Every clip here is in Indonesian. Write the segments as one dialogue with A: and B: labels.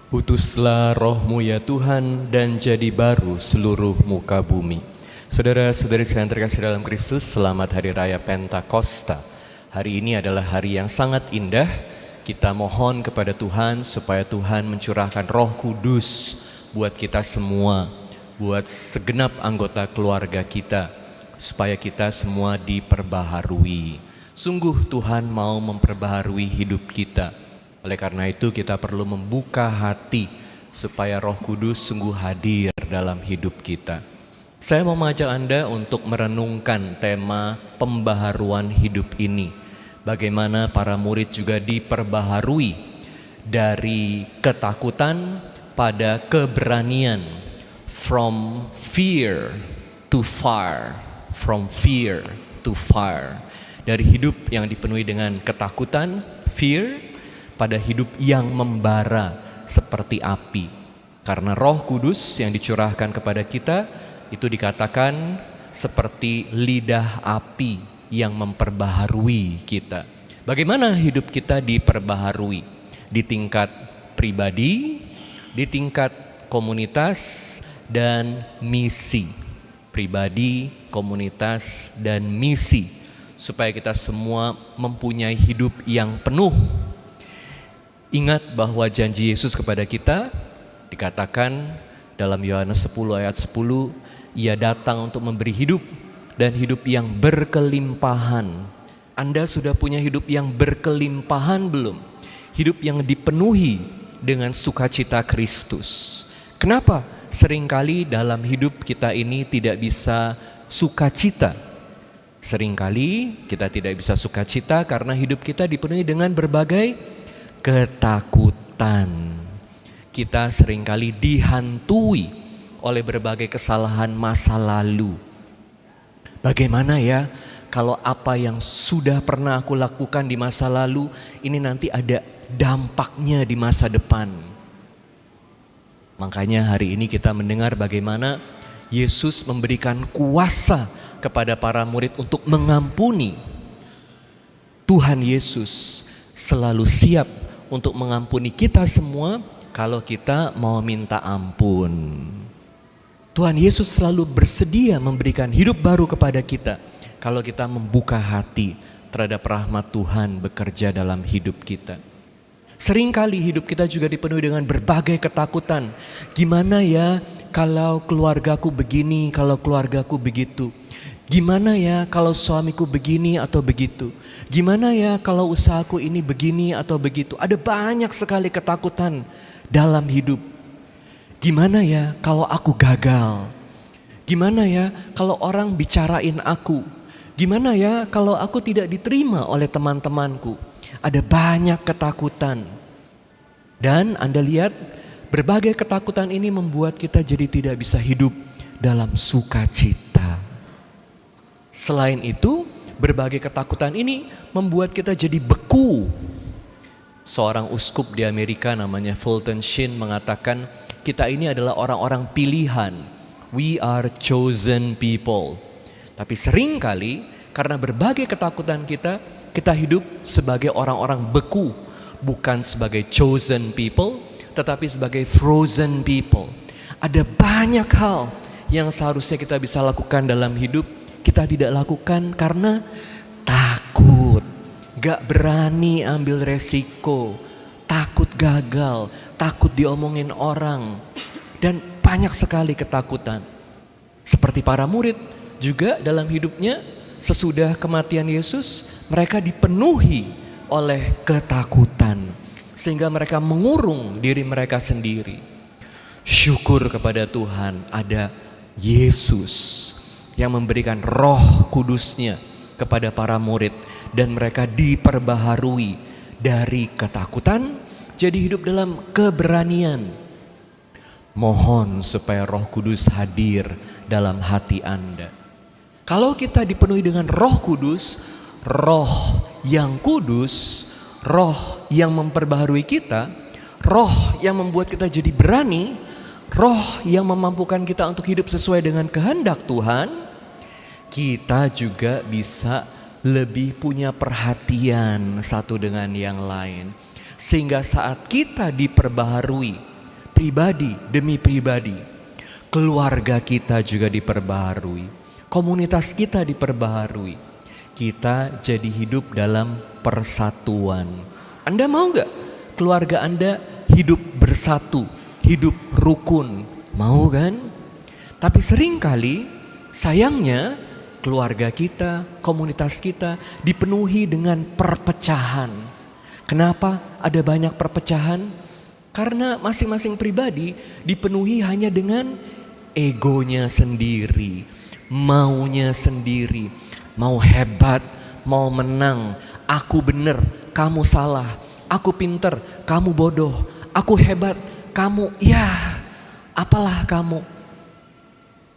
A: Utuslah roh-Mu ya Tuhan, dan jadi baru seluruh muka bumi. Saudara-saudari sekalian terkasih dalam Kristus, selamat Hari Raya Pentakosta. Hari ini adalah hari yang sangat indah. Kita mohon kepada Tuhan supaya Tuhan mencurahkan Roh Kudus buat kita semua, buat segenap anggota keluarga kita, supaya kita semua diperbaharui. Sungguh Tuhan mau memperbaharui hidup kita. Oleh karena itu kita perlu membuka hati supaya Roh Kudus sungguh hadir dalam hidup kita. Saya mau mengajak Anda untuk merenungkan tema pembaharuan hidup ini. Bagaimana para murid juga diperbaharui dari ketakutan pada keberanian. From fear to fire. From fear to fire. Dari hidup yang dipenuhi dengan ketakutan, fear, pada hidup yang membara seperti api. Karena Roh Kudus yang dicurahkan kepada kita itu dikatakan seperti lidah api yang memperbaharui kita. Bagaimana hidup kita diperbaharui? Di tingkat pribadi, di tingkat komunitas, dan misi. Pribadi, komunitas, dan misi. Supaya kita semua mempunyai hidup yang penuh. Ingat bahwa janji Yesus kepada kita dikatakan dalam Yohanes 10 ayat 10, Ia datang untuk memberi hidup dan hidup yang berkelimpahan. Anda sudah punya hidup yang berkelimpahan belum? Hidup yang dipenuhi dengan sukacita Kristus. Kenapa seringkali dalam hidup kita ini tidak bisa sukacita? Seringkali kita tidak bisa sukacita karena hidup kita dipenuhi dengan berbagai ketakutan. Kita seringkali dihantui oleh berbagai kesalahan masa lalu. Bagaimana ya kalau apa yang sudah pernah aku lakukan di masa lalu ini nanti ada dampaknya di masa depan. Makanya hari ini kita mendengar bagaimana Yesus memberikan kuasa kepada para murid untuk mengampuni. Tuhan Yesus selalu siap untuk mengampuni kita semua kalau kita mau minta ampun. Tuhan Yesus selalu bersedia memberikan hidup baru kepada kita kalau kita membuka hati terhadap rahmat Tuhan bekerja dalam hidup kita. Seringkali hidup kita juga dipenuhi dengan berbagai ketakutan. Gimana ya kalau keluargaku begini, kalau keluargaku begitu? Gimana ya kalau suamiku begini atau begitu? Gimana ya kalau usahaku ini begini atau begitu? Ada banyak sekali ketakutan dalam hidup. Gimana ya kalau aku gagal? Gimana ya kalau orang bicarain aku? Gimana ya kalau aku tidak diterima oleh teman-temanku? Ada banyak ketakutan. Dan Anda lihat berbagai ketakutan ini membuat kita jadi tidak bisa hidup dalam sukacita. Selain itu, berbagai ketakutan ini membuat kita jadi beku. Seorang uskup di Amerika namanya Fulton Sheen mengatakan, kita ini adalah orang-orang pilihan. We are chosen people. Tapi seringkali karena berbagai ketakutan kita hidup sebagai orang-orang beku. Bukan sebagai chosen people, tetapi sebagai frozen people. Ada banyak hal yang seharusnya kita bisa lakukan dalam hidup, kita tidak lakukan karena takut, gak berani ambil resiko, takut gagal, takut diomongin orang, dan banyak sekali ketakutan. Seperti para murid juga dalam hidupnya sesudah kematian Yesus, mereka dipenuhi oleh ketakutan sehingga mereka mengurung diri mereka sendiri. Syukur kepada Tuhan ada Yesus yang memberikan Roh Kudusnya kepada para murid dan mereka diperbaharui dari ketakutan jadi hidup dalam keberanian. Mohon supaya Roh Kudus hadir dalam hati Anda. Kalau kita dipenuhi dengan Roh Kudus, Roh yang kudus, Roh yang memperbaharui kita, Roh yang membuat kita jadi berani, Roh yang memampukan kita untuk hidup sesuai dengan kehendak Tuhan, kita juga bisa lebih punya perhatian satu dengan yang lain. Sehingga saat kita diperbaharui pribadi demi pribadi. Keluarga kita juga diperbaharui. Komunitas kita diperbaharui. Kita jadi hidup dalam persatuan. Anda mau gak keluarga Anda hidup bersatu, hidup rukun? Mau kan? Tapi seringkali sayangnya keluarga kita, komunitas kita dipenuhi dengan perpecahan. Kenapa ada banyak perpecahan? Karena masing-masing pribadi dipenuhi hanya dengan egonya sendiri, maunya sendiri, mau hebat, mau menang, aku benar, kamu salah, aku pinter, kamu bodoh, aku hebat, kamu ya, apalah kamu.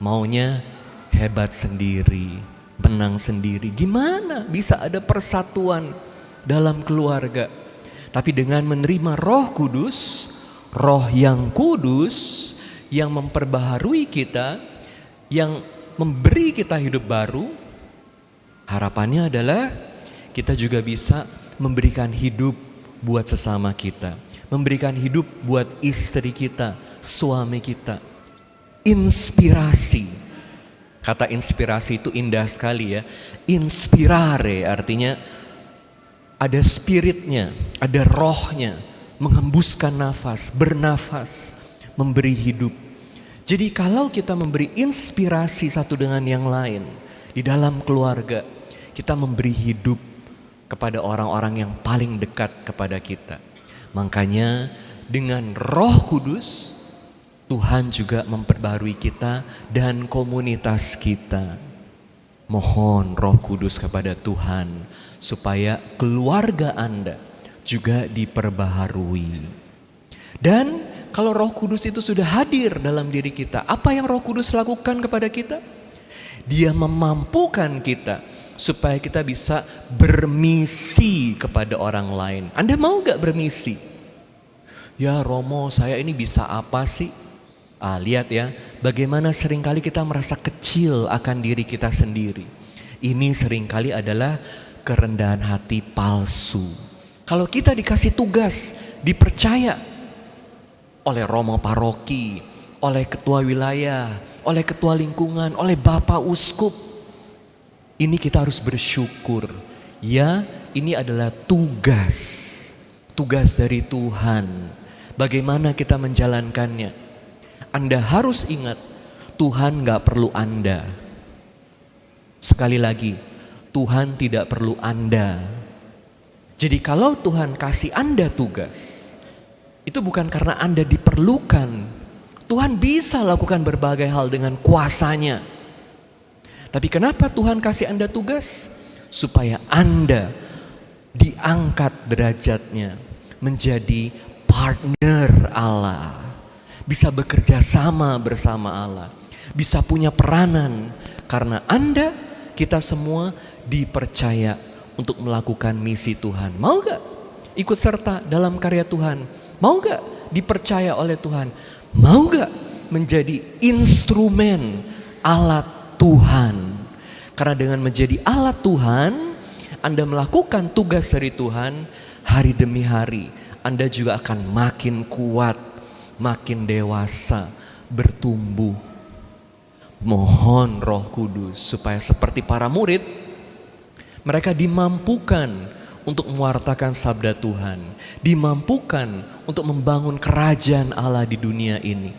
A: Maunya hebat sendiri, menang sendiri. Gimana bisa ada persatuan dalam keluarga? Tapi dengan menerima Roh Kudus, Roh yang kudus, yang memperbaharui kita, yang memberi kita hidup baru, harapannya adalah kita juga bisa memberikan hidup buat sesama kita, memberikan hidup buat istri kita, suami kita. Inspirasi. Kata inspirasi itu indah sekali ya. Inspirare artinya ada spiritnya, ada rohnya, menghembuskan nafas, bernafas, memberi hidup. Jadi kalau kita memberi inspirasi satu dengan yang lain di dalam keluarga, kita memberi hidup kepada orang-orang yang paling dekat kepada kita. Makanya dengan Roh Kudus, Tuhan juga memperbarui kita dan komunitas kita. Mohon Roh Kudus kepada Tuhan supaya keluarga Anda juga diperbaharui. Dan kalau Roh Kudus itu sudah hadir dalam diri kita, apa yang Roh Kudus lakukan kepada kita? Dia memampukan kita supaya kita bisa bermisi kepada orang lain. Anda mau gak bermisi? Ya Romo, saya ini bisa apa sih? Lihat ya, bagaimana seringkali kita merasa kecil akan diri kita sendiri. Ini seringkali adalah kerendahan hati palsu. Kalau kita dikasih tugas, dipercaya oleh romo paroki, oleh ketua wilayah, oleh ketua lingkungan, oleh bapak uskup, ini kita harus bersyukur. Ya, ini adalah tugas dari Tuhan. Bagaimana kita menjalankannya? Anda harus ingat, Tuhan gak perlu Anda. Sekali lagi, Tuhan tidak perlu Anda. Jadi kalau Tuhan kasih Anda tugas, itu bukan karena Anda diperlukan. Tuhan bisa lakukan berbagai hal dengan kuasanya. Tapi kenapa Tuhan kasih Anda tugas? Supaya Anda diangkat derajatnya menjadi partner Allah. Bisa bekerja sama bersama Allah. Bisa punya peranan. Karena Anda, kita semua dipercaya untuk melakukan misi Tuhan. Mau gak ikut serta dalam karya Tuhan? Mau gak dipercaya oleh Tuhan? Mau gak menjadi instrumen alat Tuhan? Karena dengan menjadi alat Tuhan, Anda melakukan tugas dari Tuhan hari demi hari. Anda juga akan makin kuat, makin dewasa, bertumbuh. Mohon Roh Kudus supaya seperti para murid, mereka dimampukan untuk mewartakan sabda Tuhan, dimampukan untuk membangun kerajaan Allah di dunia ini.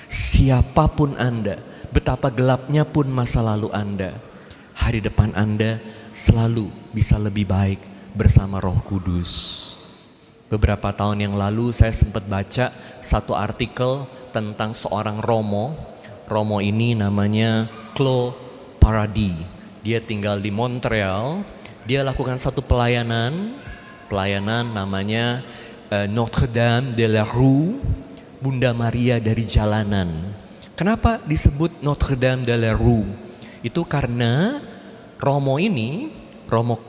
A: Siapapun Anda, betapa gelapnya pun masa lalu Anda, hari depan Anda selalu bisa lebih baik bersama Roh Kudus. Beberapa tahun yang lalu saya sempat baca satu artikel tentang seorang romo. Romo ini namanya Claude Paradis. Dia tinggal di Montreal. Dia lakukan satu pelayanan namanya Notre-Dame de la Rue, Bunda Maria dari jalanan. Kenapa disebut Notre-Dame de la Rue? Itu karena Romo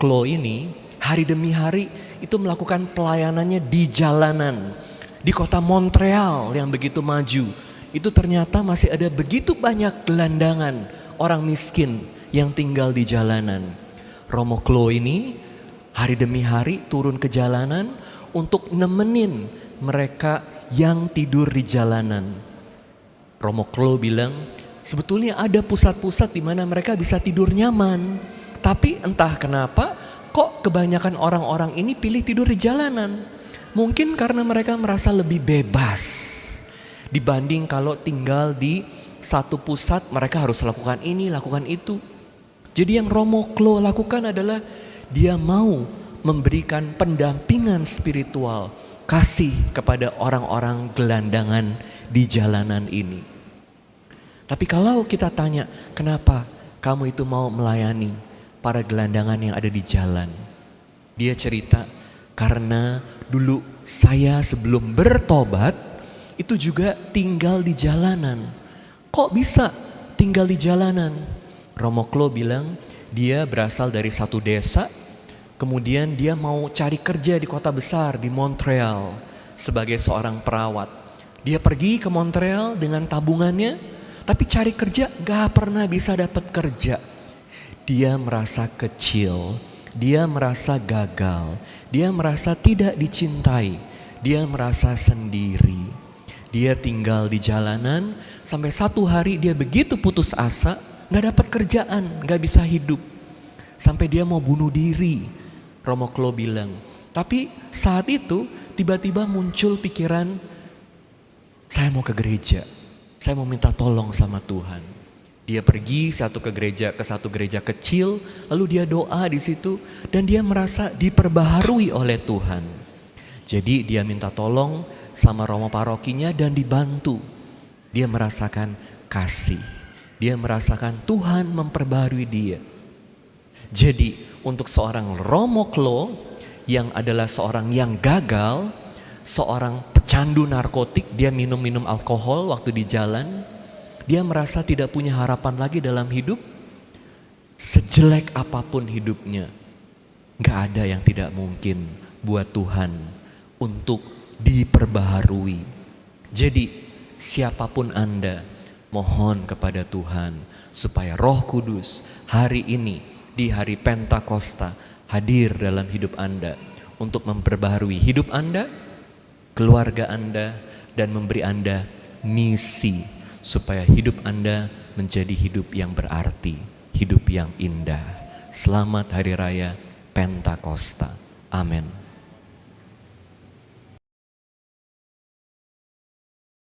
A: Claude ini hari demi hari itu melakukan pelayanannya di jalanan. Di kota Montreal yang begitu maju, itu ternyata masih ada begitu banyak gelandangan orang miskin yang tinggal di jalanan. Romo Claude ini hari demi hari turun ke jalanan untuk nemenin mereka yang tidur di jalanan. Romo Klo bilang, sebetulnya ada pusat-pusat di mana mereka bisa tidur nyaman. Tapi entah kenapa kok kebanyakan orang-orang ini pilih tidur di jalanan. Mungkin karena mereka merasa lebih bebas dibanding kalau tinggal di satu pusat mereka harus lakukan ini, lakukan itu. Jadi yang Romo Klo lakukan adalah dia mau memberikan pendampingan spiritual, kasih kepada orang-orang gelandangan di jalanan ini. Tapi kalau kita tanya, kenapa kamu itu mau melayani para gelandangan yang ada di jalan? Dia cerita, karena dulu saya sebelum bertobat itu juga tinggal di jalanan. Kok bisa tinggal di jalanan? Romo Klo bilang dia berasal dari satu desa, kemudian dia mau cari kerja di kota besar di Montreal sebagai seorang perawat. Dia pergi ke Montreal dengan tabungannya, tapi cari kerja gak pernah bisa dapat kerja. Dia merasa kecil, dia merasa gagal, dia merasa tidak dicintai, dia merasa sendiri. Dia tinggal di jalanan sampai satu hari dia begitu putus asa, gak dapat kerjaan, gak bisa hidup. Sampai dia mau bunuh diri, Romo Klo bilang. Tapi saat itu tiba-tiba muncul pikiran, saya mau ke gereja, saya mau minta tolong sama Tuhan. Dia pergi ke satu gereja kecil, lalu dia doa di situ dan dia merasa diperbaharui oleh Tuhan. Jadi dia minta tolong sama romo parokinya dan dibantu. Dia merasakan kasih, dia merasakan Tuhan memperbaharui dia. Jadi untuk seorang Romo Klo yang adalah seorang yang gagal, seorang pecandu narkotik, dia minum-minum alkohol waktu di jalan, dia merasa tidak punya harapan lagi dalam hidup. Sejelek apapun hidupnya, gak ada yang tidak mungkin buat Tuhan untuk diperbaharui. Jadi siapapun Anda, mohon kepada Tuhan supaya Roh Kudus hari ini di hari Pentakosta hadir dalam hidup Anda untuk memperbaharui hidup Anda, keluarga Anda, dan memberi Anda misi supaya hidup Anda menjadi hidup yang berarti, hidup yang indah. Selamat Hari Raya Pentakosta. Amin.